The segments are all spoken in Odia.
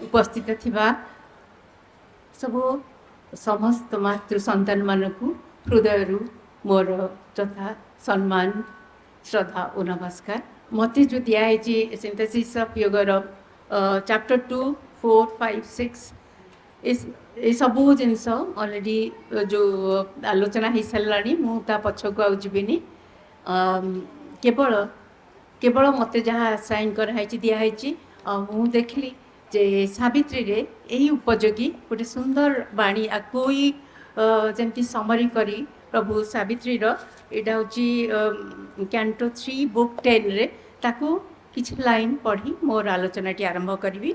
उपस्थित थिबा सब समस्त मातृ संतान मानकु हृदय मोर तथा सम्मान श्रद्धा और नमस्कार। मते जो दिखाई सिंथेसिस ऑफ योगर चैप्टर 2, 4, 5, 6 ये सबू जिनस ऑलरेडी जो आलोचना हो सारा मुझा पछक आ जीविनी केवल केवल मत जहाँ साइन कराई दिखाई मु देखली जे सावित्री रे यही उपयोगी गोटे सुंदर बाणी कोई जमती समरी करी प्रभु सावित्री यहाँ हूँ कैंटो 3 बुक 10 रे ताकू किछ लाइन पढ़ी मोर आलोचना टी आरंभ करी।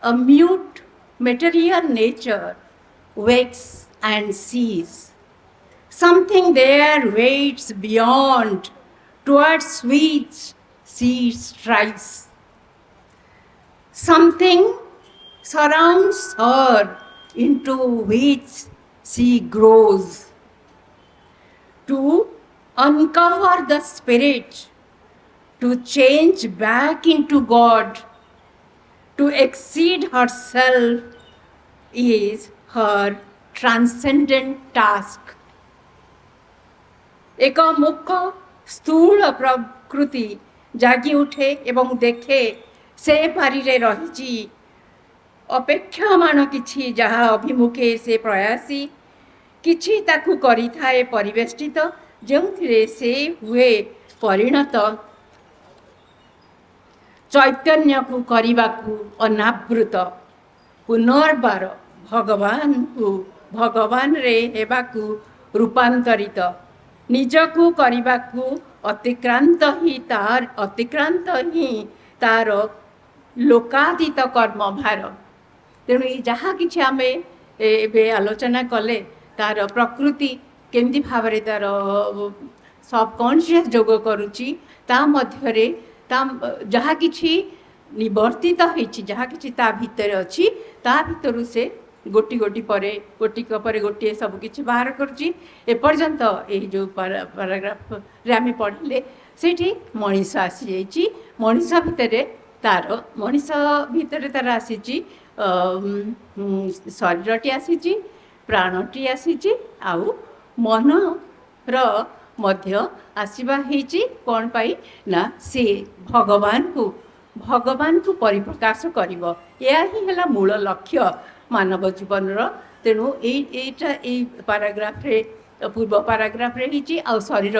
A mute material nature wakes and sees. Something there waits beyond, towards which she strives. Something surrounds her, into which she grows. To uncover the spirit, to change back into God, to exceed herself is her transcendent task. एक मुख स्थूल प्रकृति जागी उठे एवं देखे से पारी रही अपेक्षामान किछि जहाँ अभिमुखे से प्रयासी किछि ताकू करि थाए परिवेष्टित जो से हुए परिणत चैतन्य को करने अनावृत पुनर्बार भगवान रे हेबाकू रूपांतरित निजकू करने अतिक्रांत ही तार लोकातीत कर्म भार। तेणु जहाँ कि आम आलोचना कले तार प्रकृति केमती भाव तार सबकॉन्शियस जोग करुच्ची ता मध्यरे जहाँ कि निवर्तित होती जहाँ कि भितर अच्छी ता भितर से गोटी गोटी पर गोटे सबकि बाहर करुच्ची एपर्यंत ये जो पाराग्राफ आम पढ़ले से मनीष आसी जाइए मनीष भितर तार मनीष भितर तार आसी शरीरटी आसी प्राणटी आसी आउ मन मध्य आसवा कौन पाई ना से भगवान को परिप्रकाश करिवो या ही है मूल लक्ष्य मानव जीवन तेणु यहीटा पाराग्राफ रे पूर्व पाराग्राफ रे ही आ शरीर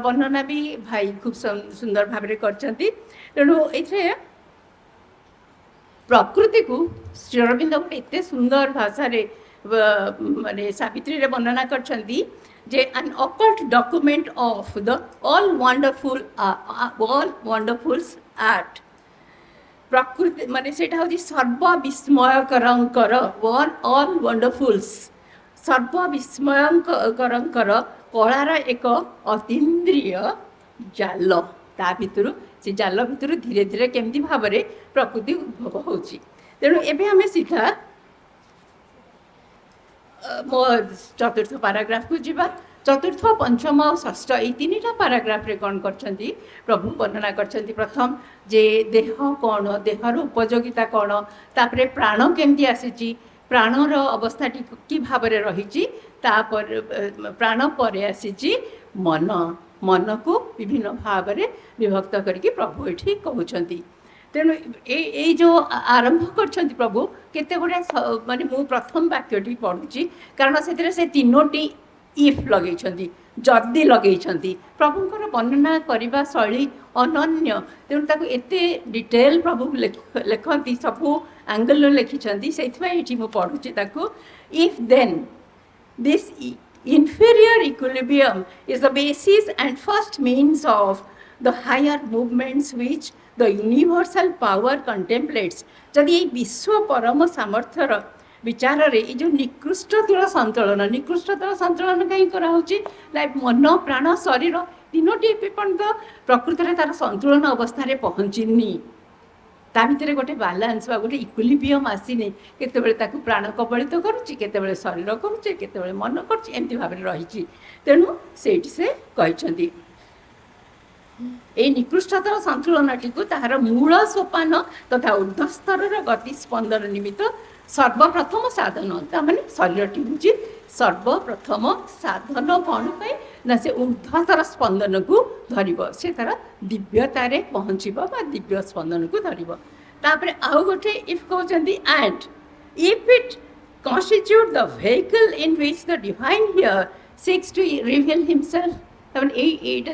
वर्णना भी भाई खूब सुंदर भाव करछंती। तेणु ये प्रकृति को श्री अरविंद गोटे एत सुंदर भाषा माने सावित्री रे वर्णना करछंती जे an occult document of the all wonderful art प्रकृति माने सेटा होची सर्व विस्मयकरंकर all wonderfuls सर्व विस्मयकरंकर कलार एक अतीन्द्रिय जाल ता भितर से जाल भितर धीरे धीरे केमती भाव में प्रकृति उद्भव होची। तेणु एबे हमें सीधा मो चतुर्थ पाराग्राफ को जीवा। चतुर्थ पंचम और षष्ठ ये तीन पाराग्राफ रे कौन करछंती प्रभु वर्णना करछंती। प्रथम जे देह कौन देहर उपयोगिता कौन तापरे प्राण केमती आसी प्राणर अवस्था कि भाव में रही प्राण पर आसी मन मन को विभिन्न भाव में विभक्त करके प्रभु ये कहते। तेणु ये जो आरंभ कर प्रभु केते गुड़ा माने मु प्रथम वाक्यटी पढ़ुची कारण से तीनोटी इफ लगे जदि लगे प्रभुंर वर्णना करने शैली अनन्य। तेणु ताको एते डिटेल प्रभु लिखती सबू एंगल लिखिं से मु पढ़ुची ताको if then this inferior equilibrium is the basis and first means of the higher movements which the universal power contemplates। जदि ये विश्व परम सामर्थ्यर विचार रे जो निकृष्टतर संतुलन कहीं कराउची लाइक मन प्राण शरीर तीनोटी पर्यंत प्रकृति तार संतुलन अवस्था रे पहुँचीनी ता भितर गोटे बालांस गोटे इक्विलिब्रियम आसीनी केतेबेले ताकू प्राण कबलित करुच्ची केतेबेले शरीर करुच्ची केतेबेले मन करुच्ची एमती भाव में रही। तेणु से कहते এই নিকৃষ্টতার সନ୍ତୁଳନটিକୁ ତାହାର ମୂଳ ସୋପାନ ତଥା ଊର୍ଦ୍ଧ୍ୱସ୍ତରର ଗତି ସ୍ପନ୍ଦନ ନିମିତ୍ତ ସର୍ବପ୍ରଥମ ସାଧନ ତାମାନେ ଶରୀରଟି ହେଉଛି ସର୍ବପ୍ରଥମ ସାଧନ କ'ଣ ପାଇଁ ନା ସେ ଊର୍ଦ୍ଧ୍ୱତର ସ୍ପନ୍ଦନକୁ ଧରିବ ସେ ତାର ଦିବ୍ୟତାରେ ପହଞ୍ଚିବ ବା ଦିବ୍ୟ ସ୍ପନ୍ଦନକୁ ଧରିବ ତାପରେ ଆଉ ଗୋଟେ ଇଫ୍ କହୁଛନ୍ତି and if it constitute the vehicle in which the divine here seeks to reveal himself ତାମାନେ ଏଇଟା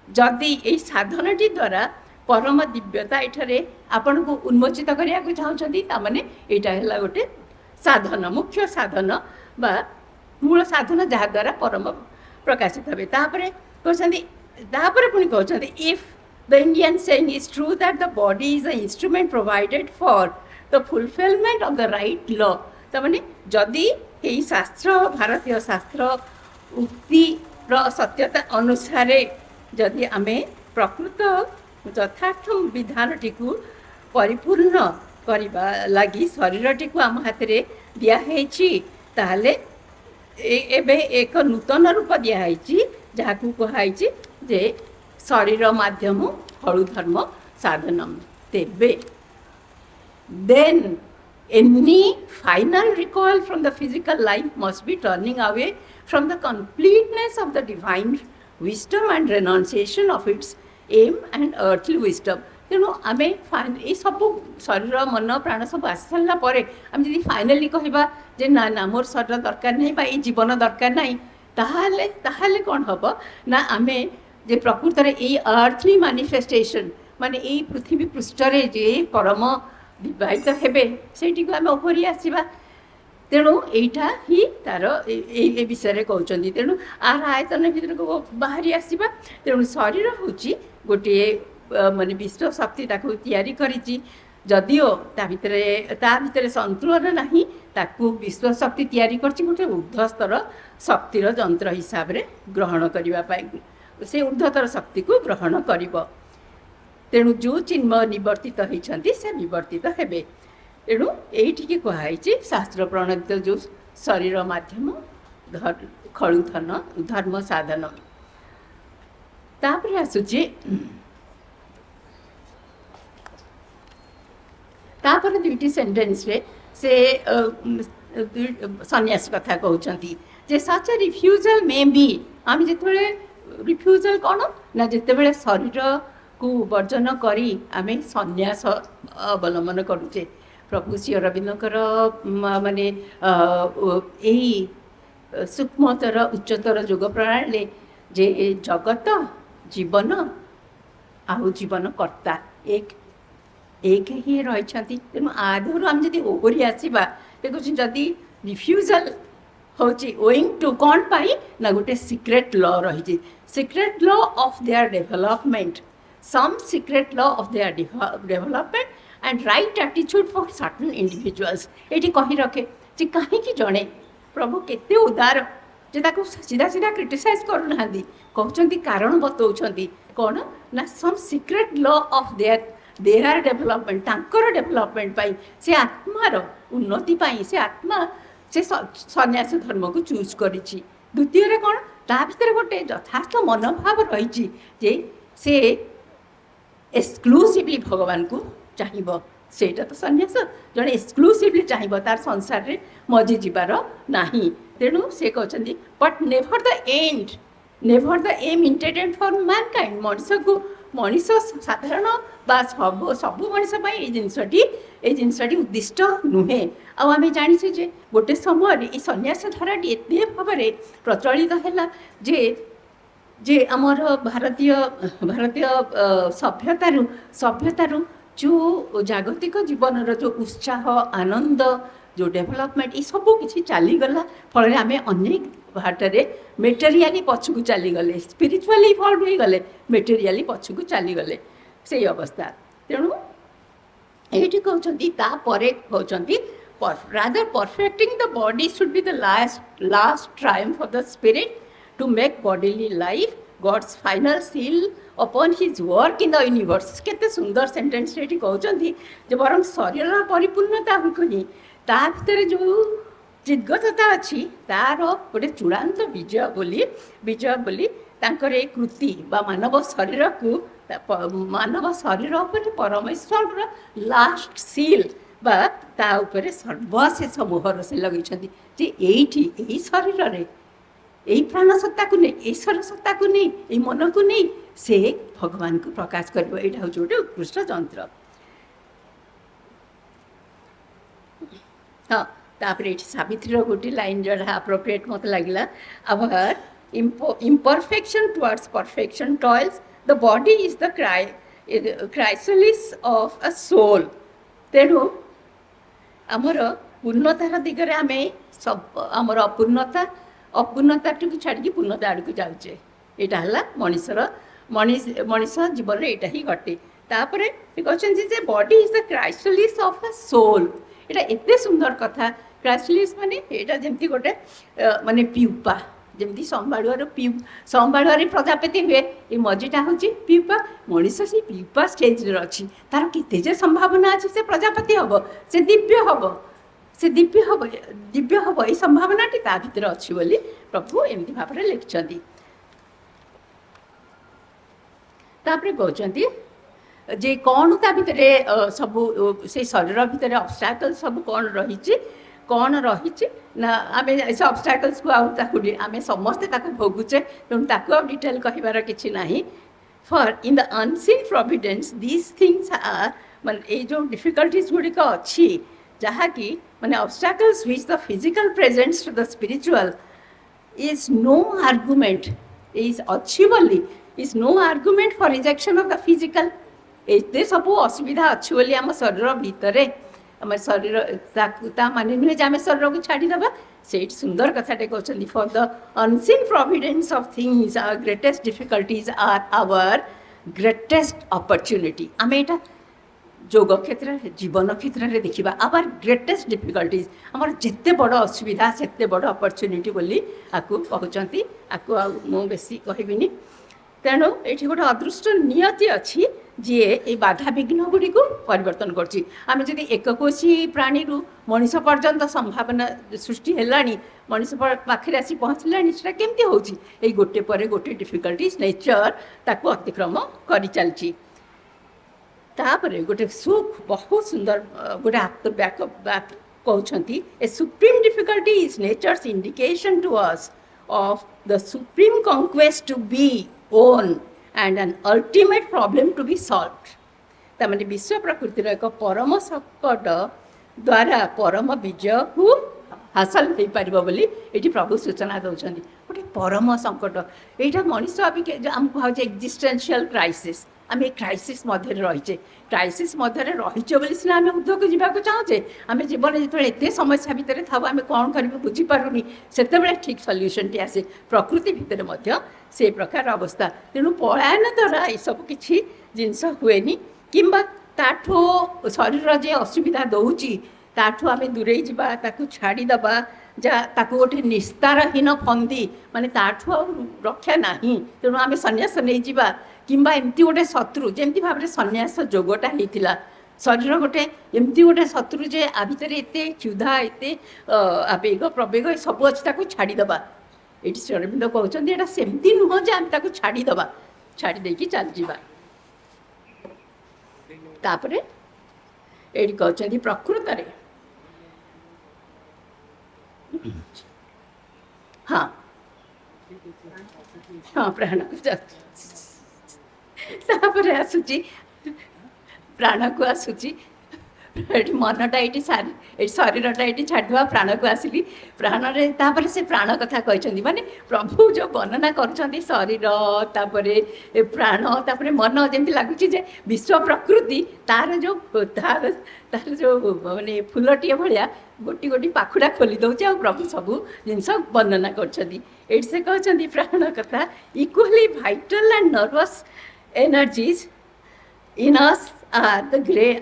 ଯଦି ଏଇ ସାଧନଟି ଦ୍ୱାରା ପରମ ଦିବ୍ୟତା ଏଠାରେ ଆପଣଙ୍କୁ ଉନ୍ମୋଚିତ କରିବାକୁ ଚାହୁଁଛନ୍ତି ତାମାନେ ଏଇଟା ହେଲା ଗୋଟେ ସାଧନ ମୁଖ୍ୟ ସାଧନ ବା ମୂଳ ସାଧନ ଯାହାଦ୍ୱାରା ପରମ ପ୍ରକାଶିତ ହେବେ ତାପରେ ପୁଣି କହୁଛନ୍ତି if the Indian saying is true that the body is the instrument provided for the fulfillment of the right law ତାମାନେ ଯଦି ଏହି ଶାସ୍ତ୍ର ଭାରତୀୟ ଶାସ୍ତ୍ର ଉକ୍ତିର ସତ୍ୟତା ଅନୁସାରେ ଯଦି ଆମେ ପ୍ରକୃତ ଯଥାର୍ଥ ବିଧାନଟିକୁ ପରିପୂର୍ଣ୍ଣ କରିବା ଲାଗି ଶରୀରଟିକୁ ଆମ ହାତରେ ଦିଆହେଇଛି ତାହେଲେ ଏବେ ଏକ ନୂତନ ରୂପ ଦିଆହେଇଛି ଯାହାକୁ କୁହାହେଇଛି ଯେ ଶରୀର ମାଧ୍ୟମ ଫଳୁ ଧର୍ମ ସାଧନମ ତେବେ then any final recoil from the physical life must be turning away from the completeness of the divine wisdom and renunciation of its aim and earthly wisdom ତେଣୁ ଆମେ ଏଇ ସବୁ ଶରୀର ମନ ପ୍ରାଣ ସବୁ ଆସି ସାରିଲା ପରେ ଆମେ ଯଦି ଫାଇନାଲି କହିବା ଯେ ନା ନା ମୋର ଶରୀର ଦରକାର ନାହିଁ ବା ଏଇ ଜୀବନ ଦରକାର ନାହିଁ ତାହେଲେ କ'ଣ ହେବ ନା ଆମେ ଯେ ପ୍ରକୃତରେ ଏଇ ଆର୍ଥଲି ମାନିଫେଷ୍ଟେସନ୍ ମାନେ ଏଇ ପୃଥିବୀ ପୃଷ୍ଠରେ ଯେ ପରମ ବିବାହିତ ହେବେ ସେଇଠିକୁ ଆମେ ଓହରି ଆସିବା ତେଣୁ ଏଇଟା ହିଁ ତାର ଏ ବିଷୟରେ କହୁଛନ୍ତି ତେଣୁ ଆର ଆୟତନ ଭିତରକୁ ବାହାରି ଆସିବା ତେଣୁ ଶରୀର ହେଉଛି ଗୋଟିଏ ମାନେ ବିଶ୍ୱ ଶକ୍ତି ତାକୁ ତିଆରି କରିଛି ଯଦିଓ ତା ଭିତରେ ସନ୍ତୁଳନ ନାହିଁ ତାକୁ ବିଶ୍ୱ ଶକ୍ତି ତିଆରି କରିଛି ଗୋଟେ ଊର୍ଦ୍ଧ୍ୱସ୍ତର ଶକ୍ତିର ଯନ୍ତ୍ର ହିସାବରେ ଗ୍ରହଣ କରିବା ପାଇଁ ସେ ଊର୍ଦ୍ଧ୍ୱତର ଶକ୍ତିକୁ ଗ୍ରହଣ କରିବ ତେଣୁ ଯେଉଁ ଚିନ୍ମୟ ନିବର୍ତ୍ତିତ ହୋଇଛନ୍ତି ସେ ନିବର୍ତ୍ତିତ ହେବେ ତେଣୁ ଏଇଠିକି କୁହାହେଇଛି ଶାସ୍ତ୍ର ପ୍ରଣୀତ ଯେଉଁ ଶରୀର ମାଧ୍ୟମ ଖଳୁଧନ ଧର୍ମ ସାଧନ ତାପରେ ଆସୁଛି ତାପରେ ଦୁଇଟି ସେଣ୍ଟେନ୍ସରେ ସେ ସନ୍ନ୍ୟାସ କଥା କହୁଛନ୍ତି ଯେ ସଚ୍ ଏ ରିଫ୍ୟୁଜାଲ ମେ ବି ଆମେ ଯେତେବେଳେ ରିଫ୍ୟୁଜାଲ କ'ଣ ନା ଯେତେବେଳେ ଶରୀରକୁ ବର୍ଜନ କରି ଆମେ ସନ୍ନ୍ୟାସ ଅବଲମ୍ବନ କରୁଛେ ପ୍ରଭୁ ଶ୍ରୀ ଅରବିନ୍ଦଙ୍କର ମାନେ ଏହି ସୂକ୍ଷ୍ମତର ଉଚ୍ଚତର ଯୋଗ ପ୍ରଣାଳୀରେ ଯେ ଜଗତ ଜୀବନ ଆଉ ଜୀବନ କର୍ତ୍ତା ଏକ ହିଁ ରହିଛନ୍ତି ତେଣୁ ଆଦରୁ ଆମେ ଯଦି ଓହରି ଆସିବା ଦେଖୁଛୁ ଯଦି ରିଫ୍ୟୁଜାଲ ହେଉଛି ଓଇଂ ଟୁ କ'ଣ ପାଇଁ ନା ଗୋଟେ ସିକ୍ରେଟ୍ ଲ ରହିଛି secret law of their development some secret law of their development and right ଆଟିଚ୍ୟୁଡ୍ ଫର୍ ସର୍ଟନ୍ ଇଣ୍ଡିଭିଜୁଆଲ୍ସ ଏଇଠି କହି ରଖେ ଯେ କାହିଁକି ଜଣେ ପ୍ରଭୁ କେତେ ଉଦାର ଯେ ତାକୁ ସିଧା ସିଧା କ୍ରିଟିସାଇଜ୍ କରୁନାହାନ୍ତି କହୁଛନ୍ତି କାରଣ ବତାଉଛନ୍ତି କ'ଣ ନା some secret law of their development ତାଙ୍କର ଡେଭଲପମେଣ୍ଟ ପାଇଁ ସେ ଆତ୍ମାର ଉନ୍ନତି ପାଇଁ ସେ ଆତ୍ମା ସେ ସନ୍ନ୍ୟାସ ଧର୍ମକୁ ଚୁଜ୍ କରିଛି ଦ୍ୱିତୀୟରେ କ'ଣ ତା ଭିତରେ ଗୋଟେ ଯଥାର୍ଥ ମନୋଭାବ ରହିଛି ଯେ ସେ ଏକ୍ସକ୍ଲୁସିଭଲି ଭଗବାନଙ୍କୁ ଚାହିଁବ ସେଇଟା ତ ସନ୍ନ୍ୟାସ ଜଣେ ଏକ୍ସକ୍ଲୁସିଭଲି ଚାହିଁବ ତାର ସଂସାରରେ ମଜି ଯିବାର ନାହିଁ ତେଣୁ ସେ କହୁଛନ୍ତି but never the aim intended for mankind ମଣିଷ ସାଧାରଣ ବା ସବୁ ମଣିଷ ପାଇଁ ଏଇ ଜିନିଷଟି ଉଦ୍ଦିଷ୍ଟ ନୁହେଁ ଆଉ ଆମେ ଜାଣିଛୁ ଯେ ଗୋଟେ ସମୟରେ ଏଇ ସନ୍ନ୍ୟାସ ଧାରାଟି ଏତେ ଭାବରେ ପ୍ରଚଳିତ ହେଲା ଯେ ଆମର ଭାରତୀୟ ସଭ୍ୟତାରୁ ଯେଉଁ ଜାଗତିକ ଜୀବନର ଯେଉଁ ଉତ୍ସାହ ଆନନ୍ଦ ଯେଉଁ ଡେଭଲପମେଣ୍ଟ ଏସବୁ କିଛି ଚାଲିଗଲା ଫଳରେ ଆମେ ଅନେକ ବାଟରେ ମେଟେରିଆଲି ପଛକୁ ଚାଲିଗଲେ ସ୍ପିରିଚୁଆଲି ଇଭଲ୍ଭ ହୋଇଗଲେ ମେଟେରିଆଲି ପଛକୁ ଚାଲିଗଲେ ସେଇ ଅବସ୍ଥା ତେଣୁ ଏଇଠି କହୁଛନ୍ତି ତାପରେ କହୁଛନ୍ତି rather perfecting the body should be the last triumph of the spirit to make bodily life God's final seal upon his work in the universe କେତେ ସୁନ୍ଦର ସେଣ୍ଟେନ୍ସରେ ଏଠି କହୁଛନ୍ତି ଯେ ବରଂ ଶରୀରର ପରିପୂର୍ଣ୍ଣତା ହିଁ ତା ଭିତରେ ଯେଉଁ ଚିଦ୍ଗତତା ଅଛି ତାର ଗୋଟେ ଚୂଡ଼ାନ୍ତ ବିଜୟ ବୋଲି ତାଙ୍କର ଏ କୃତି ବା ମାନବ ଶରୀରକୁ ମାନବ ଶରୀର ଉପରେ ପରମେଶ୍ୱରର ଲାଷ୍ଟ ସିଲ୍ ବା ତା ଉପରେ ସର୍ବଶେଷ ମୋହର ସେ ଲଗେଇଛନ୍ତି ଯେ ଏଇଠି ଏଇ ଶରୀରରେ ଏଇ ପ୍ରାଣ ସତ୍ତାକୁ ନେଇ ଈଶ୍ୱର ସତ୍ତାକୁ ନେଇ ଏଇ ମନକୁ ନେଇ ସେ ଭଗବାନଙ୍କୁ ପ୍ରକାଶ କରିବ। ଏଇଟା ହେଉଛି ଗୋଟେ ଉତ୍କୃଷ୍ଟ ଯନ୍ତ୍ର। ହଁ, ତାପରେ ଏଠି ସାବିତ୍ରୀର ଗୋଟେ ଲାଇନ୍ ଯେଉଁଟା ଆପ୍ରୋପ୍ରିଏଟ୍ ମୋତେ ଲାଗିଲା, hour imperfection towards perfection toils, the body is the chrysalis of a soul। ତେଣୁ ଆମର ପୂର୍ଣ୍ଣତାର ଦିଗରେ ଆମେ ଆମର ଅପୂର୍ଣ୍ଣତାଟିକୁ ଛାଡ଼ିକି ପୂର୍ଣ୍ଣତା ଆଡ଼କୁ ଯାଉଛେ। ଏଇଟା ହେଲା ମଣିଷ ଜୀବନରେ ଏଇଟା ହିଁ ଘଟେ। ତାପରେ କହୁଛନ୍ତି ଯେ ବଡି ଇଜ୍ ଦ କ୍ରାଇସାଲିସ୍ ଅଫ୍ ଅ ସୋଲ୍। ଏଇଟା ଏତେ ସୁନ୍ଦର କଥା। କ୍ରାଇସାଲିସ୍ ମାନେ ଏଇଟା ଯେମିତି ଗୋଟେ ମାନେ ପିଉପା, ଯେମିତି ସମ୍ବାଳୁଆରେ ପ୍ରଜାପତି ହୁଏ, ଏ ମଝିଟା ହେଉଛି ପିଉପା। ମଣିଷ ସେଇ ପିଉପା ଷ୍ଟେଜ୍ରେ ଅଛି। ତାର କେତେ ଯେ ସମ୍ଭାବନା ଅଛି, ସେ ପ୍ରଜାପତି ହେବ, ସେ ଦିବ୍ୟ ହେବ, ଏଇ ସମ୍ଭାବନାଟି ତା ଭିତରେ ଅଛି ବୋଲି ପ୍ରଭୁ ଏମିତି ଭାବରେ ଲେଖିଛନ୍ତି। ତାପରେ କହୁଛନ୍ତି ଯେ କ'ଣ ତା ଭିତରେ ସବୁ ସେ ଶରୀର ଭିତରେ ଅବଷ୍ଟାକଲ୍ ସବୁ କ'ଣ ରହିଛି ନା ଆମେ ସେ ଅବଷ୍ଟାକଲ୍ସକୁ ଆଉ ତାକୁ ଆମେ ସମସ୍ତେ ତାକୁ ଭୋଗୁଛେ, ତେଣୁ ତାକୁ ଆଉ ଡିଟେଲ୍ କହିବାର କିଛି ନାହିଁ। For in the unseen providence this things are, ମାନେ ଏଇ ଯେଉଁ ଡିଫିକଲ୍ଟିଜ୍ ଗୁଡ଼ିକ ଅଛି, ଯାହାକି ମାନେ obstacles which the physical presents to the spiritual is no argument, ଅଛି ବୋଲି is no argument for rejection of the physical. ଏତେ ସବୁ ଅସୁବିଧା ଅଛି ବୋଲି ଆମ ଶରୀର ଭିତରେ, ଆମ ଶରୀର ତା ମାନେ ନୁହେଁ ଯେ ଆମେ ଶରୀରକୁ ଛାଡ଼ିଦେବା। ସେଇଠି ସୁନ୍ଦର କଥାଟେ କହୁଛନ୍ତି, for the unseen providence of things are greatest difficulties are our greatest opportunity. ଆମେ ଏଇଟା ଯୋଗ କ୍ଷେତ୍ରରେ, ଜୀବନ କ୍ଷେତ୍ରରେ ଦେଖିବା। ଆୱାର ଗ୍ରେଟେଷ୍ଟ ଡିଫିକଲ୍ଟିଜ୍, ଆମର ଯେତେ ବଡ଼ ଅସୁବିଧା ସେତେ ବଡ଼ ଅପରଚ୍ୟୁନିଟି ବୋଲି ଆକୁ କହୁଛନ୍ତି। ଆକୁ ଆଉ ମୁଁ ବେଶୀ କହିବିନି। ତେଣୁ ଏଇଠି ଗୋଟେ ଅଦୃଷ୍ଟ ନିୟତି ଅଛି ଯିଏ ଏଇ ବାଧାବିଘ୍ନ ଗୁଡ଼ିକୁ ପରିବର୍ତ୍ତନ କରୁଛି। ଆମେ ଯଦି ଏକକୋଷୀ ପ୍ରାଣୀରୁ ମଣିଷ ପର୍ଯ୍ୟନ୍ତ ସମ୍ଭାବନା ସୃଷ୍ଟି ହେଲାଣି, ମଣିଷ ପାଖରେ ଆସି ପହଞ୍ଚିଲାଣି, ସେଟା କେମିତି ହେଉଛି? ଏଇ ଗୋଟେ ପରେ ଗୋଟେ ଡିଫିକଲ୍ଟିଜ୍ ନେଚର ତାକୁ ଅତିକ୍ରମ କରିଚାଲିଛି। ତାପରେ ଗୋଟେ ବହୁତ ସୁନ୍ଦର ଗୋଟେ କହୁଛନ୍ତି, a supreme difficulty is nature's indication to us of the supreme conquest to be won and an ultimate problem to be solved। ତାମାନେ ବିଶ୍ୱ ପ୍ରକୃତିର ଏକ ପରମ ସଙ୍କଟ ଦ୍ୱାରା ପରମ ବିଜୟକୁ ହାସଲ ହୋଇପାରିବ ବୋଲି ଏଠି ପ୍ରଭୁ ସୂଚନା ଦେଉଛନ୍ତି। ଗୋଟେ ପରମ ସଙ୍କଟ, ଏଇଟା ମଣିଷ ଆମକୁ ଭାବୁଛେ ଏକ୍ଜିଷ୍ଟେନ୍ସିଆଲ୍ କ୍ରାଇସିସ୍। ଆମେ ଏ କ୍ରାଇସିସ୍ ମଧ୍ୟରେ ରହିଛେ। କ୍ରାଇସିସ୍ ମଧ୍ୟରେ ରହିଛେ ବୋଲି ସିନା ଆମେ ଉଦ୍ଧକୁ ଯିବାକୁ ଚାହୁଁଛେ। ଆମେ ଜୀବନରେ ଯେତେବେଳେ ଏତେ ସମସ୍ୟା ଭିତରେ ଥାଉ, ଆମେ କ'ଣ କରିବୁ ବୁଝିପାରୁନି, ସେତେବେଳେ ଠିକ୍ ସଲ୍ୟୁସନ୍ଟି ଆସେ। ପ୍ରକୃତି ଭିତରେ ମଧ୍ୟ ସେ ପ୍ରକାର ଅବସ୍ଥା। ତେଣୁ ପଳାୟନ ଦ୍ୱାରା ଏସବୁ କିଛି ଜିନିଷ ହୁଏନି, କିମ୍ବା ତାଠୁ ଶରୀର ଯେ ଅସୁବିଧା ଦେଉଛି ତାଠୁ ଆମେ ଦୂରେଇ ଯିବା, ତାକୁ ଛାଡ଼ିଦେବା, ତାକୁ ଗୋଟେ ନିସ୍ତାରହୀନ ଫନ୍ଦି, ମାନେ ତାଠୁ ଆଉ ରକ୍ଷା ନାହିଁ, ତେଣୁ ଆମେ ସନ୍ନ୍ୟାସ ନେଇଯିବା। କିମ୍ବା ଏମିତି ଗୋଟେ ଶତ୍ରୁ, ଯେମିତି ଭାବରେ ସନ୍ନ୍ୟାସ ଯୋଗଟା ହେଇଥିଲା, ଶରୀର ଗୋଟେ ଏମିତି ଗୋଟେ ଶତ୍ରୁ ଯେ ଆ ଭିତରେ ଏତେ କ୍ଷୁଧା, ଏତେ ଆବେଗ ପ୍ରବେଗ ସବୁ ଅଛି, ତାକୁ ଛାଡ଼ିଦେବା। ଏଠି ଶ୍ରୀ ଅରବିନ୍ଦ କହୁଛନ୍ତି ଏଇଟା ସେମିତି ନୁହଁ ଯେ ଆମେ ତାକୁ ଛାଡ଼ିଦେବା, ଛାଡ଼ି ଦେଇକି ଚାଲିଯିବା। ତାପରେ ଏଇଠି କହୁଛନ୍ତି ପ୍ରକୃତରେ ହଁ ପ୍ରାଣକୁ ଯାଉଛି, ତାପରେ ଆସୁଛି ପ୍ରାଣକୁ ଆସୁଛି। ଏଠି ମନଟା ଏଇଠି ଶରୀରଟା ଏଇଠି ଛାଡ଼ିଦେବା, ପ୍ରାଣକୁ ଆସିଲି। ପ୍ରାଣରେ ତାପରେ ସେ ପ୍ରାଣ କଥା କହିଛନ୍ତି, ମାନେ ପ୍ରଭୁ ଯେଉଁ ବର୍ଣ୍ଣନା କରୁଛନ୍ତି ଶରୀର, ତାପରେ ପ୍ରାଣ, ତାପରେ ମନ, ଯେମିତି ଲାଗୁଛି ଯେ ବିଶ୍ୱ ପ୍ରକୃତି ତାର ଯେଉଁ ମାନେ ଫୁଲଟିଏ ଭଳିଆ ଗୋଟି ଗୋଟି ପାଖୁଡ଼ା ଖୋଲି ଦେଉଛି, ଆଉ ପ୍ରଭୁ ସବୁ ଜିନିଷ ବର୍ଣ୍ଣନା କରୁଛନ୍ତି। ଏଇଠି ସେ କହୁଛନ୍ତି ପ୍ରାଣ କଥା, equally vital and nervous energies in us are they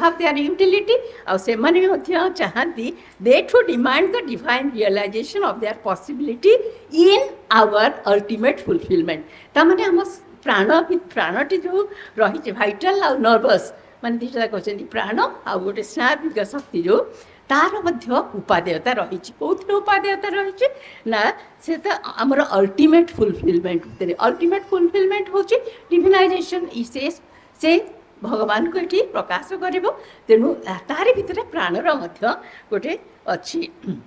have their utility, ଆଉ ସେମାନେ ମଧ୍ୟ ଚାହାନ୍ତି they to demand the divine realization of their possibility in our ultimate fulfillment। ତାମାନେ ଆମ ପ୍ରାଣଟି ଯେଉଁ ରହିଛି ଭାଇଟାଲ୍ ଆଉ ନର୍ଭସ୍, ମାନେ ଦୁଇଟା କହୁଛନ୍ତି ପ୍ରାଣ ଆଉ ଗୋଟେ ସ୍ନାବିକ ଶକ୍ତି ଯେଉଁ ତାର ମଧ୍ୟ ଉପାଦେୟତା ରହିଛି। କେଉଁଥିରେ ଉପାଦେୟତା ରହିଛି ନା ସେ ତ ଆମର ଅଲ୍ଟିମେଟ୍ ଫୁଲଫିଲମେଣ୍ଟ ଭିତରେ ଅଲ୍ଟିମେଟ୍ ଫୁଲଫିଲମେଣ୍ଟ ହେଉଛି ଡିଭିନାଇଜେସନ୍। ସେ ଭଗବାନଙ୍କୁ ଏଠି ପ୍ରକାଶ କରିବ। ତେଣୁ ତାରି ଭିତରେ ପ୍ରାଣର ମଧ୍ୟ ଗୋଟେ ଅଛି।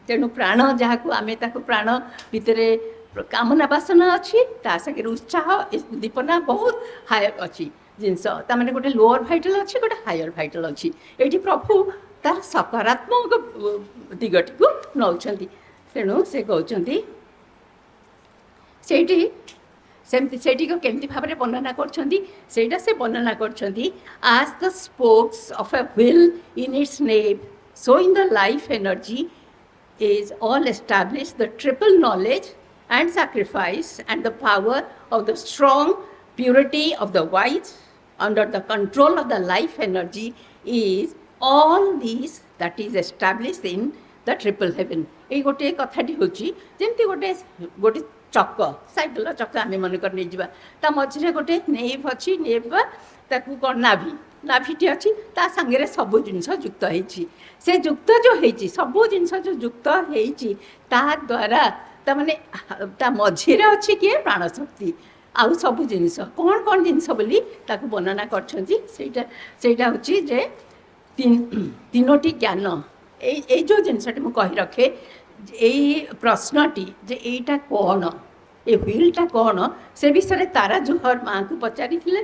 ତେଣୁ ପ୍ରାଣ ଯାହାକୁ ଆମେ ତାକୁ ପ୍ରାଣ ଭିତରେ କାମନା ବାସନା ଅଛି, ତା ସାଙ୍ଗରେ ଉତ୍ସାହ ଉଦ୍ଦୀପନା ବହୁତ ହାୟ ଅଛି ଜିନିଷ। ତାମାନେ ଗୋଟେ ଲୋଅର ଭାଇଟାଲ ଅଛି, ଗୋଟେ ହାୟର ଭାଇଟାଲ ଅଛି। ଏଇଠି ପ୍ରଭୁ ତାର ସକାରାତ୍ମକ ଦିଗଟିକୁ ନେଉଛନ୍ତି। ତେଣୁ ସେ କହୁଛନ୍ତି ସେଇଠି ସେମିତି ସେଇଠିକୁ କେମିତି ଭାବରେ ବର୍ଣ୍ଣନା କରୁଛନ୍ତି ସେଇଟା ସେ ବର୍ଣ୍ଣନା କରୁଛନ୍ତି as the spokes of a wheel in its nave so in the life energy is all established the triple knowledge and sacrifice and the power of the strong purity of the wise under the control of the life energy is all these that is established in the triple heaven। এই গোটে কথাটি হচ্ছে যেমতি গোটে গোটে চক সাইকেল চক আমি মনেকর নিয়ে যা তা মঝিরে গোটে নেভ অছি নেভ তাকে কଣ নাভিটি ଅଛି ତା ସାଙ୍ଗରେ ସବୁ ଜିନିଷ ଯୁକ୍ତ ହେଇଛି। ସେ ଯୁକ୍ତ ଯେଉଁ ହେଇଛି ସବୁ ଜିନିଷ ଯେଉଁ ଯୁକ୍ତ ହେଇଛି ତାଦ୍ୱାରା ତାମାନେ ତା ମଝିରେ ଅଛି କିଏ ପ୍ରାଣଶକ୍ତି ଆଉ ସବୁ ଜିନିଷ କ'ଣ ଜିନିଷ ବୋଲି ତାକୁ ବର୍ଣ୍ଣନା କରିଛନ୍ତି। ସେଇଟା ହେଉଛି ଯେ ତିନୋଟି ଜ୍ଞାନ। ଏଇ ଯେଉଁ ଜିନିଷଟି ମୁଁ କହି ରଖେ ଏଇ ପ୍ରଶ୍ନଟି ଯେ ଏଇଟା କ'ଣ ଏ ହ୍ୱିଲ୍ଟା କ'ଣ ସେ ବିଷୟରେ ତାରା ଜୋହର ମାଆଙ୍କୁ ପଚାରିଥିଲେ।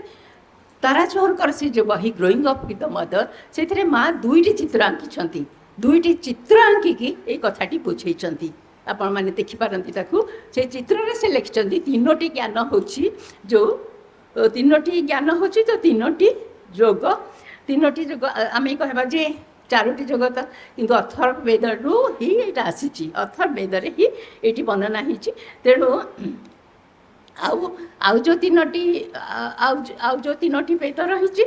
ତାରା ଜୋହରଙ୍କର ସେ ଯେଉଁ ବହି ଗ୍ରୋଇଂ ଅପ୍ ୱିଥ୍ ଦ ମଦର ସେଥିରେ ମା ଦୁଇଟି ଚିତ୍ର ଆଙ୍କିଛନ୍ତି। ଦୁଇଟି ଚିତ୍ର ଆଙ୍କିକି ଏଇ କଥାଟି ବୁଝେଇଛନ୍ତି। ଆପଣମାନେ ଦେଖିପାରନ୍ତି ତାକୁ। ସେ ଚିତ୍ରରେ ସେ ଲେଖିଛନ୍ତି ତିନୋଟି ଜ୍ଞାନ ହେଉଛି ଯେଉଁ ତିନୋଟି ଜ୍ଞାନ ହେଉଛି ଯେଉଁ ତିନୋଟି ଯୋଗ। ତିନୋଟି ଯୋଗ ଆମେ କହିବା ଯେ ଚାରୋଟି ଯୋଗ ତ କିନ୍ତୁ ଅଥର୍ବବେଦରୁ ହିଁ ଏଇଟା ଆସିଛି। ଅଥର୍ବବେଦରେ ହିଁ ଏଇଠି ବର୍ଣ୍ଣନା ହେଇଛି। ତେଣୁ ଆଉ ଯେଉଁ ତିନୋଟି ବେଦ ରହିଛି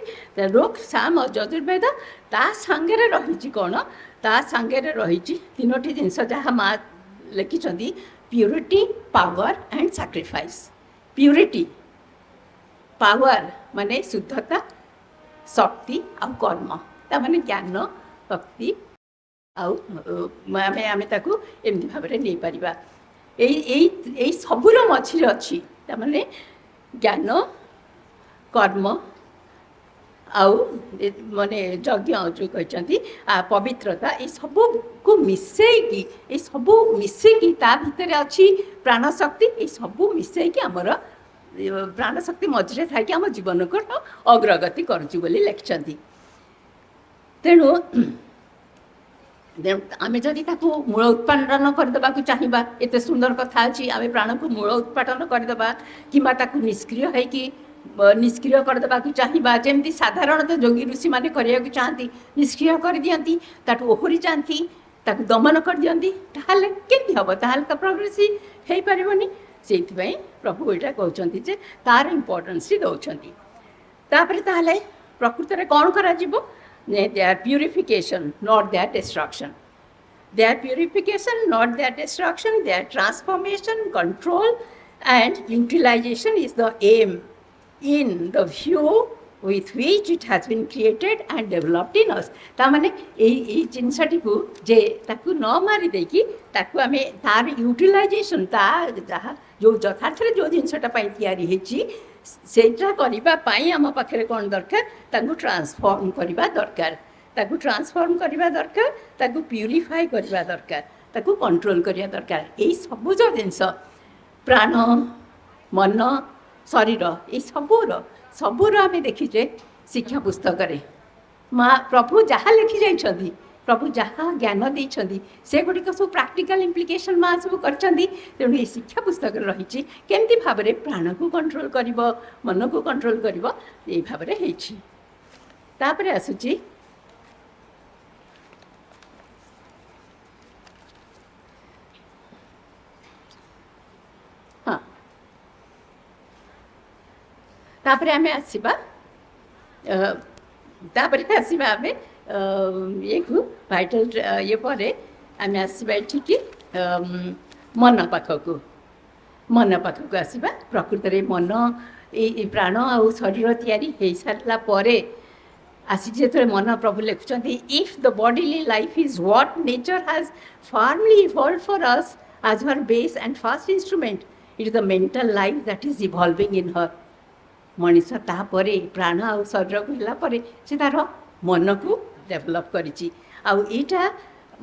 ଋକ୍ ସାମ ଯଜୁର୍ବେଦ ତା ସାଙ୍ଗରେ ରହିଛି କ'ଣ ତା ସାଙ୍ଗରେ ରହିଛି ତିନୋଟି ଜିନିଷ ଯାହା ମା ଲେଖିଛନ୍ତି purity power and sacrifice. Purity power ମାନେ ଶୁଦ୍ଧତା ଶକ୍ତି ଆଉ କର୍ମ ତାମାନେ ଜ୍ଞାନ ଶକ୍ତି ଆଉ ଆମେ ତାକୁ ଏମିତି ଭାବରେ ନେଇପାରିବା। ଏଇ ସବୁର ମଝିରେ ଅଛି ତାମାନେ ଜ୍ଞାନ କର୍ମ ଆଉ ମାନେ ଯଜ୍ଞ ଯେଉଁ କହିଛନ୍ତି ପବିତ୍ରତା ଏଇ ସବୁକୁ ମିଶେଇକି ତା ଭିତରେ ଅଛି ପ୍ରାଣଶକ୍ତି। ଏଇ ସବୁ ମିଶେଇକି ଆମର ପ୍ରାଣଶକ୍ତି ମଝିରେ ଥାଇକି ଆମ ଜୀବନକୁ ଅଗ୍ରଗତି କରୁଛି ବୋଲି ଲେଖିଛନ୍ତି। ତେଣୁ ଆମେ ଯଦି ତାକୁ ମୂଳ ଉତ୍ପାଦନ କରିଦେବାକୁ ଚାହିଁବା ଏତେ ସୁନ୍ଦର କଥା ଅଛି ଆମେ ପ୍ରାଣକୁ ମୂଳ ଉତ୍ପାଦନ କରିଦେବା କିମ୍ବା ତାକୁ ନିଷ୍କ୍ରିୟ କରିଦେବାକୁ ଚାହିଁବା ଯେମିତି ସାଧାରଣତଃ ଯୋଗୀ ଋଷିମାନେ କରିବାକୁ ଚାହାନ୍ତି ନିଷ୍କ୍ରିୟ କରିଦିଅନ୍ତି ତାଠୁ ଓହରି ଯାଆନ୍ତି ତାକୁ ଦମନ କରିଦିଅନ୍ତି ତାହେଲେ କେମିତି ହେବ? ତାହେଲେ ତ ପ୍ରୋଗ୍ରେସ୍ ହେଇପାରିବନି। ସେଇଥିପାଇଁ ପ୍ରଭୁ ଏଇଟା କହୁଛନ୍ତି ଯେ ତାର ଇମ୍ପୋର୍ଟାନ୍ସ ଦେଉଛନ୍ତି। ତାପରେ ତାହେଲେ ପ୍ରକୃତରେ କ'ଣ କରାଯିବ? Their purification, not their destruction. Their purification, not their destruction. Their transformation, control, and utilization is the aim in the view with which it has been created and developed in us. तामाने এই জিনিসটিକୁ যে ତାକୁ ନ ମାରି ଦେଇକି ତାକୁ ଆମେ ତାର ୟୁଟିଲାଇଜେସନ୍ ତା ଯାହା ଯେଉଁ ଯଥାର୍ଥରେ ଯେଉଁ ଜିନିଷଟା ପାଇଁ ତିଆରି ହେଇଛି ସେଇଟା କରିବା ପାଇଁ ଆମ ପାଖରେ କ'ଣ ଦରକାର? ତାକୁ ଟ୍ରାନ୍ସଫର୍ମ କରିବା ଦରକାର। ତାକୁ ପ୍ୟୁରିଫାଏ କରିବା ଦରକାର। ତାକୁ କଣ୍ଟ୍ରୋଲ କରିବା ଦରକାର। ଏଇ ସବୁ ଯେଉଁ ଜିନିଷ ପ୍ରାଣ ମନ ଶରୀର ଏଇ ସବୁର ଆମେ ଦେଖିଛେ ଶିକ୍ଷା ପୁସ୍ତକରେ ମା ପ୍ରଭୁ ଯାହା ଲେଖି ଯାଇଛନ୍ତି ପ୍ରଭୁ ଯାହା ଜ୍ଞାନ ଦେଇଛନ୍ତି ସେଗୁଡ଼ିକ ସବୁ ପ୍ରାକ୍ଟିକାଲ୍ ଇମ୍ପ୍ଲିକେସନ୍ ମା ସବୁ କରିଛନ୍ତି। ତେଣୁ ଏଇ ଶିକ୍ଷା ପୁସ୍ତକରେ ରହିଛି କେମିତି ଭାବରେ ପ୍ରାଣକୁ କଣ୍ଟ୍ରୋଲ କରିବ ମନକୁ କଣ୍ଟ୍ରୋଲ କରିବ ଏଇ ଭାବରେ ହେଇଛି। ତାପରେ ଆସୁଛି ହଁ ତାପରେ ଆମେ ଆସିବା ଆମେ ଇଏକୁ ଭାଇଟାଲ ଇଏ ପରେ ଆମେ ଆସିବା ଏଠିକି ମନ ପାଖକୁ ଆସିବା। ପ୍ରକୃତରେ ମନ ଏଇ ପ୍ରାଣ ଆଉ ଶରୀର ତିଆରି ହେଇସାରିଲା ପରେ आसी जो मन प्रभु लिखुं if the bodily life is what nature has formally evolved for us as her base and first instrument, it is the mental life that is evolving in her. Manish तापरे प्राण आ शरीर को होला परे से तार मन को डेभलप करिछि आउ एटा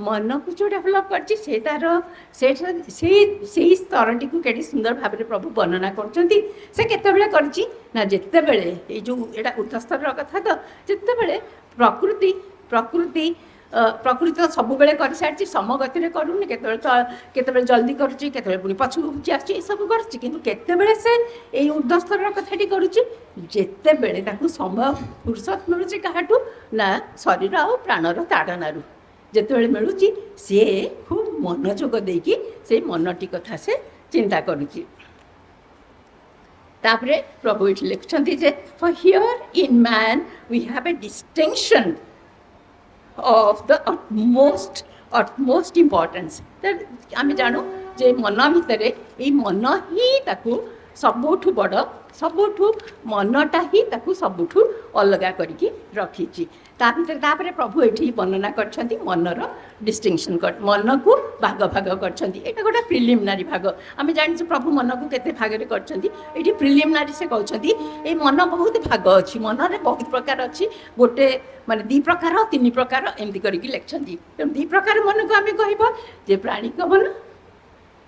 मन को जो डेभलप करछि से तार से स्तरटी को केडी सुंदर भाव में प्रभु वर्णना करछंती से केते बेले करछि ना जेते बेले ए जो एटा उद्धस्तर कथा तो जेते बेले प्रकृति प्रकृति प्रकृति तो सब बेले कर सारी समगति में करूनी केते जल्दी करुच्ची केते पुणी पछू घुची आस सब करते से ये ऊर्ध्वस्तर कथाटी करुच्ची जिते बेले समय फुर्सत मिलूँ क्या ना शरीर आ प्राणर ताड़नारू जिते बेले मिलूँ सी खूब मनोयोग देकी से मनटी कथा से चिंता करुच्ची तापरे प्रभु ये लिखुंट जे for here in man we have a distinction of the utmost importance that आम जानू जे मन भितर ये मन ही ताकू सबुठू बड़ सबुठू मनटा ही ताकू सबुठू अलगा करके रखी तापर प्रभु ये वर्णना कर मनर डिस्टिंक्शन कर मन को भाग भाग कर गोटे प्रिलिमिनारी भाग आम जानी प्रभु मन को केते भाग में कर प्रिलिमिनारी से कहते ये मन बहुत भाग अच्छी मन में बहुत प्रकार अच्छी गोटे माने दी प्रकार तीन प्रकार एमती करके लिखते तेणु दी प्रकार मन को आम कह प्राणिक मन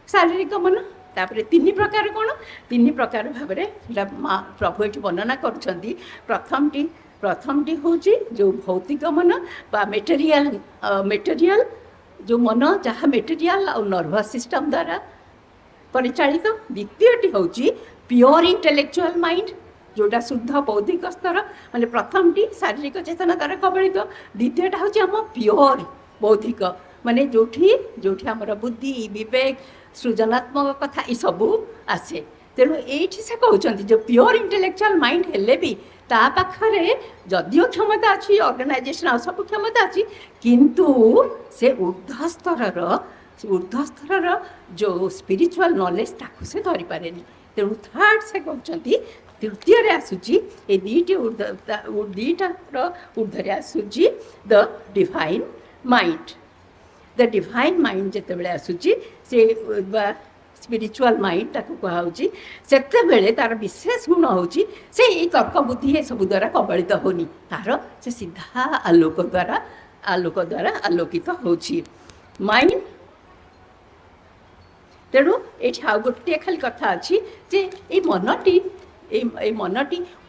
शारीरिक मन तापर तीन प्रकार कौन तीन प्रकार भाव में प्रभु ये वर्णना कर प्रथमटी हूँ जो भौतिक मन बा मेटेरियल जो मन जहाँ मेटेरियल और नर्वस सिस्टम द्वारा परिचालित द्वितीयटी हूँ प्योर इंटेलेक्चुअल माइंड जोटा शुद्ध बौद्धिक स्तर माने प्रथमटी शारीरिक चेतना द्वारा कबलित द्वितीयटा हूँ आम प्योर बौद्धिक माने जोठी आमर बुद्धि विवेक सृजनात्मक कथा ये सब आसे तेणु ये से कहते जो प्योर इंटेलेक्चुअल माइंड हेले भी ता पाखरे जदियो क्षमता अच्छी ऑर्गेनाइजेशन आ सब क्षमता अच्छी किंतु से ऊर्ध्वस्तर जो स्पिरिचुअल नॉलेज ताकू से धरी पारे तेणु थर्ड से कहते तृतीय आसूची ये दीटार ऊर्धरे आसूची the divine mind the divine mind जिते आसूची से स्पिरिचुअल माइंड ताकू कहुची से तार विशेष गुण होची से ये तर्क बुद्धि ये सब द्वारा कबलित होनी तार से सीधा आलोक द्वारा आलोकित होची माइंड तेणु ये गोटे खाली कथा अच्छी जे ये मनटी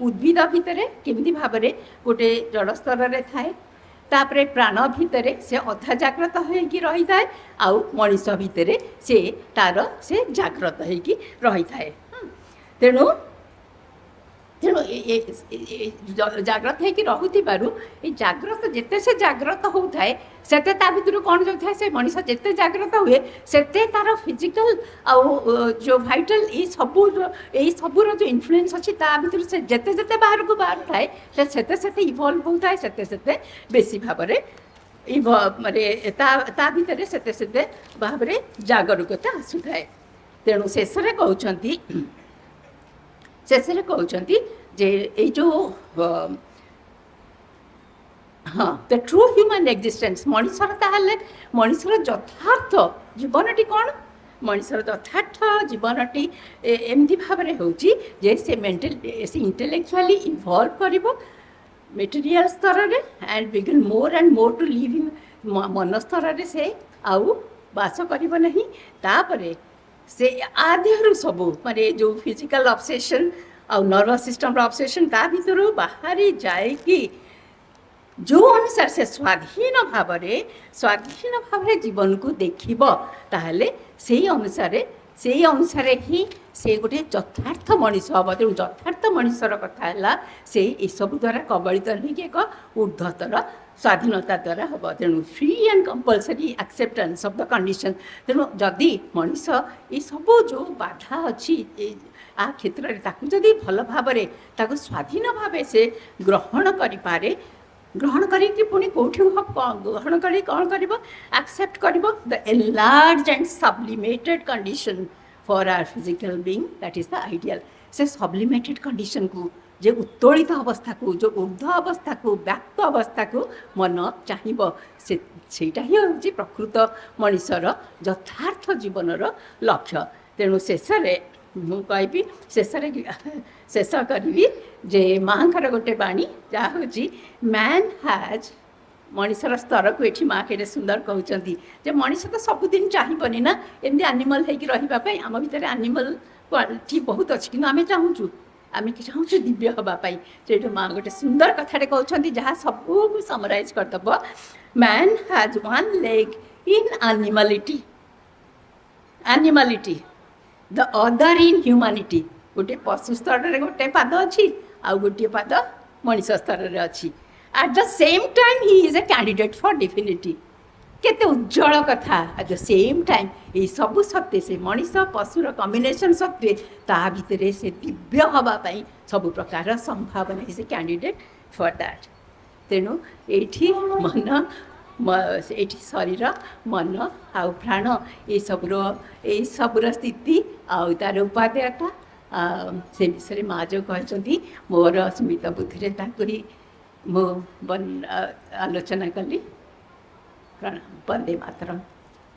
उद्भिद भितर केमती भाव में गोटे जड़ स्तर में थाए तापरे प्राण भितर से अधा जाग्रत होगी रही थाए आउ मनीष भितर से तार से जाग्रत होगी रही थाए तेणु तेणु जाग्रत होगी रोथिबारु ये जाग्रत जिते से जाग्रत होता सेते ता भितर कौन जो थाए से मनीष जिते जाग्रत हुए सेते तार फिजिकल आउ जो भाइटल ये सबूर जो इन्फ्लुएंस अच्छी ता भितर से जिते जिते बाहर को बाहर थाए सेते सेते इवॉल्व होता है सेते सेते बेसी भाव में माने ता भितर सेते सेते भाव में जागरूकता आसुए तेणु शेष कहते जे ये जो हाँ द ट्रू ह्यूमन एक्जिस्टेंस मनीषर ताहले मनीषर यथार्थ जीवनटी कौन मनीषर यथार्थ जीवनटी एमती भाव में होची जे से इंटेलेक्चुअली इवॉल्व करिवो मेटेरियल स्तर में and begin more and more to live in मन स्तर में से आउ बास करिवो नहीं तापरे से आदेहरु सबू माने जो फिजिकल ऑब्सेशन और नर्वस सिस्टम ऑब्सेशन ता भीतर बाहरी जाए कि जो अनुसार से स्वाधीन भाव में जीवन को देखिब ताहले से अनुसार ही से गोटे यथार्थ मनीष हम तेणु यथार्थ मनीषर कथा है से सब द्वारा कबलित नहीं एक ऊर्ध्वतर स्वाधीनता द्वारा हम तेणु free and compulsory acceptance of the condition तेणु जदि मनीष ये सब जो बाधा अच्छी आ क्षेत्र में जदि भल भाव में स्वाधीन भाव से ग्रहण करें ग्रहण करी पुणी कौटी ग्रहण करी कौन कर एक्सेप्ट कर the enlarge and sublimated condition for our physical being that is the ideal से सब्लिमेटेड कंडीशन को जे उत्तोलित अवस्था को जो ऊर्ध्व अवस्था को व्याप्त अवस्था को मन चाहिए सेटा ही हूँ प्रकृत मनीषर यथार्थ जीवनर लक्ष्य। तेणु शेष मुझे शेष करी जे माँकर गोटे बाणी जहाँ हूँ मैन हैज मनीषर स्तर को ये माँ के सुंदर कहते जे मनीष तो सबुदिन चाहिए ना एमती आनिमल होगी आम भितर आनिमल क्वालिटी बहुत अच्छी कि आम चाहूँ आम चाहूँ दिव्य हाँपाई से माँ गोटे सुंदर कथाटे कहते जहाँ सब समराइज करदब man has one leg in animality the other in humanity गोटे पशु स्तर में गोटे पाद अच्छी आउ गोटे पाद मनीष स्तर में अच्छी at the same time he is a candidate for divinity केते उज्जवल कथा एट द सेम टाइम ये सब सत्वे से मनीष पशुर कम्बिनेशन सत्वे ता भितर से दिव्य हाँपाई सब प्रकार संभावना is a candidate for that. तेणु ये मन ये शरीर मन आउ प्राण ये सबुर स्थिति आउ तार उपादेयता से विषय माँ जो कहते मोर स्मित बुद्धि ही मु आलोचना कली। प्रणाम। वंदे मातरम।